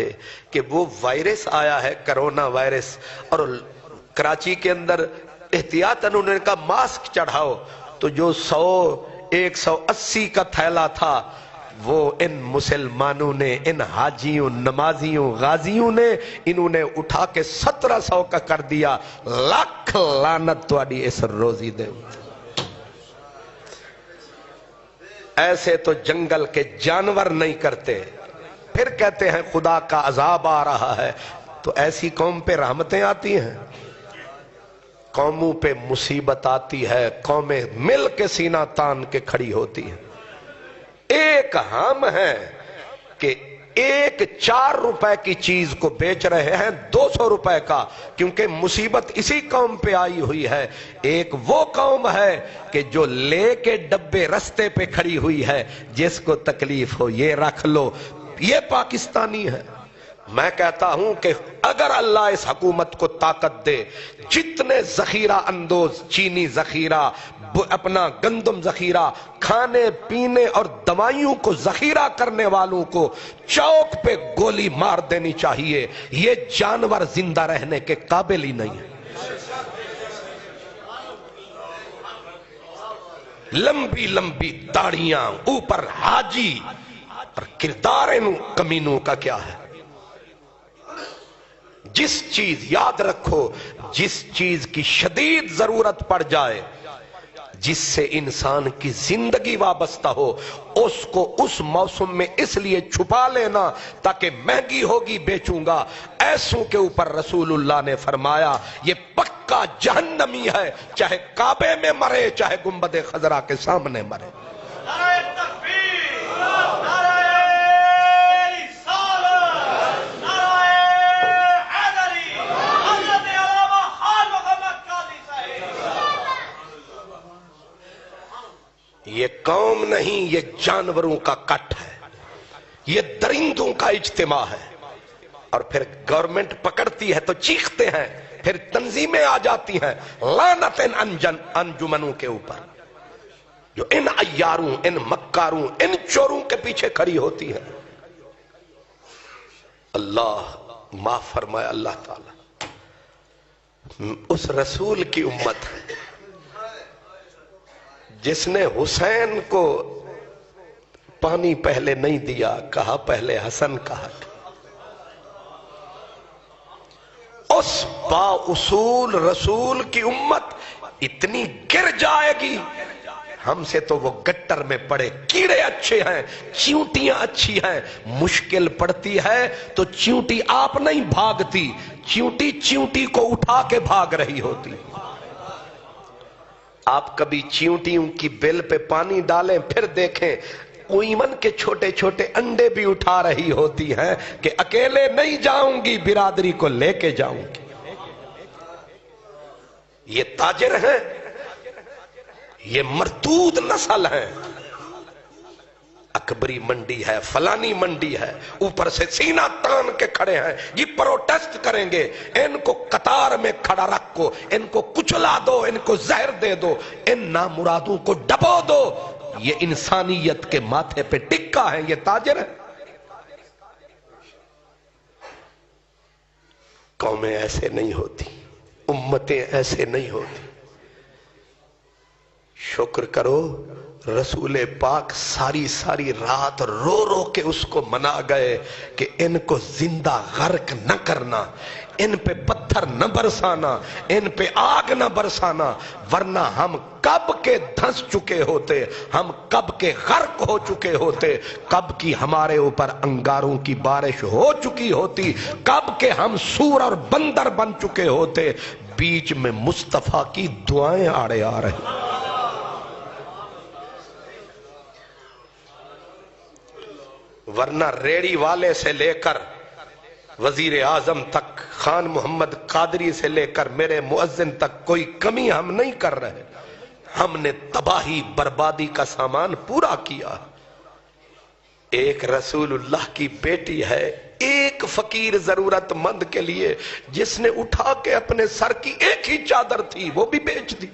تھے کہ وہ وائرس آیا ہے کرونا وائرس، اور کراچی کے اندر احتیاطاً انہوں نے کہا ماسک چڑھاؤ، تو جو 180 کا تھیلا تھا وہ ان مسلمانوں نے، ان حاجیوں، نمازیوں، غازیوں نے، انہوں نے اٹھا کے 1700 کا کر دیا۔ لاکھ لعنت تواڈی اس روزی دے۔ ایسے تو جنگل کے جانور نہیں کرتے، پھر کہتے ہیں خدا کا عذاب آ رہا ہے۔ تو ایسی قوم پہ رحمتیں آتی ہیں، قوموں پہ مصیبت آتی ہے، قومیں مل کے سینہ تان کے کھڑی ہوتی ہیں۔ ایک ہم ہیں کہ 4 روپے کی چیز کو بیچ رہے ہیں 200 روپے کا، کیونکہ مصیبت اسی قوم پہ آئی ہوئی ہے۔ ایک وہ قوم ہے کہ جو لے کے ڈبے رستے پہ کھڑی ہوئی ہے، جس کو تکلیف ہو یہ رکھ لو۔ یہ پاکستانی ہے۔ میں کہتا ہوں کہ اگر اللہ اس حکومت کو طاقت دے، جتنے ذخیرہ اندوز چینی ذخیرہ، اپنا گندم ذخیرہ، کھانے پینے اور دوائیوں کو ذخیرہ کرنے والوں کو چوک پہ گولی مار دینی چاہیے۔ یہ جانور زندہ رہنے کے قابل ہی نہیں ہے۔ لمبی لمبی داڑیاں، اوپر حاجی، اور کردار ان کمینوں کا کیا ہے؟ جس چیز، یاد رکھو، جس چیز کی شدید ضرورت پڑ جائے، جس سے انسان کی زندگی وابستہ ہو، اس کو اس موسم میں اس لیے چھپا لینا تاکہ مہنگی ہوگی بیچوں گا۔ ایسوں کے اوپر رسول اللہ نے فرمایا یہ پکا جہنمی ہے، چاہے کعبے میں مرے، چاہے گنبد خضرا کے سامنے مرے۔ نعرہ تکبیر، نعرہ رسالت، نعرہ حیدری، حضرت علامہ خان محمد قادری صاحب۔ یہ قوم نہیں، یہ جانوروں کا کٹ ہے، یہ درندوں کا اجتماع ہے۔ اور پھر گورنمنٹ پکڑتی ہے تو چیختے ہیں، پھر تنظیمیں آ جاتی ہیں لعنت انجمنوں کے اوپر، جو ان عیاروں، ان مکاروں، ان چوروں کے پیچھے کھڑی ہوتی ہیں۔ اللہ معاف فرمائے اللہ تعالی۔ اس رسول کی امت ہے جس نے حسین کو پانی پہلے نہیں دیا، کہا پہلے حسن کا حق۔ اس با اصول رسول کی امت اتنی گر جائے گی، ہم سے تو وہ گٹر میں پڑے، کیڑے اچھے ہیں، چیونٹیاں اچھی ہیں، مشکل پڑتی ہے تو چیونٹی آپ نہیں بھاگتی، چیونٹی چیونٹی کو اٹھا کے بھاگ رہی ہوتی۔ آپ کبھی چیونٹیوں کی بل پہ پانی ڈالیں، پھر دیکھیں ایمن کے چھوٹے چھوٹے انڈے بھی اٹھا رہی ہوتی ہیں کہ اکیلے نہیں جاؤں گی، برادری کو لے کے جاؤں گی۔ یہ تاجر ہیں، یہ مردود نسل ہیں، اکبری منڈی ہے، فلانی منڈی ہے، اوپر سے سینہ تان کے کھڑے ہیں، یہ پروٹیسٹ کریں گے، ان کو قطار میں کھڑا رکھو، ان کو کچلا دو، ان کو زہر دے دو، ان نامرادوں کو ڈبو دو۔ یہ انسانیت کے ماتھے پہ ٹکا ہے، یہ تاجر ہے۔ قومیں ایسے نہیں ہوتی، امتیں ایسے نہیں ہوتی۔ شکر کرو رسول پاک ساری ساری رات رو رو کے اس کو منا گئے کہ ان کو زندہ غرق نہ کرنا، ان پہ پتھر نہ برسانا، ان پہ آگ نہ برسانا، ورنہ ہم کب کے دھنس چکے ہوتے، ہم کب کے غرق ہو چکے ہوتے، کب کی ہمارے اوپر انگاروں کی بارش ہو چکی ہوتی، کب کے ہم سور اور بندر بن چکے ہوتے۔ بیچ میں مصطفیٰ کی دعائیں آڑے آ رہی۔ ورنہ ریڑی والے سے لے کر وزیر اعظم تک، خان محمد قادری سے لے کر میرے مؤذن تک کوئی کمی ہم نہیں کر رہے۔ ہم نے تباہی بربادی کا سامان پورا کیا۔ ایک رسول اللہ کی بیٹی ہے، ایک فقیر ضرورت مند کے لیے جس نے اٹھا کے اپنے سر کی ایک ہی چادر تھی وہ بھی بیچ دی۔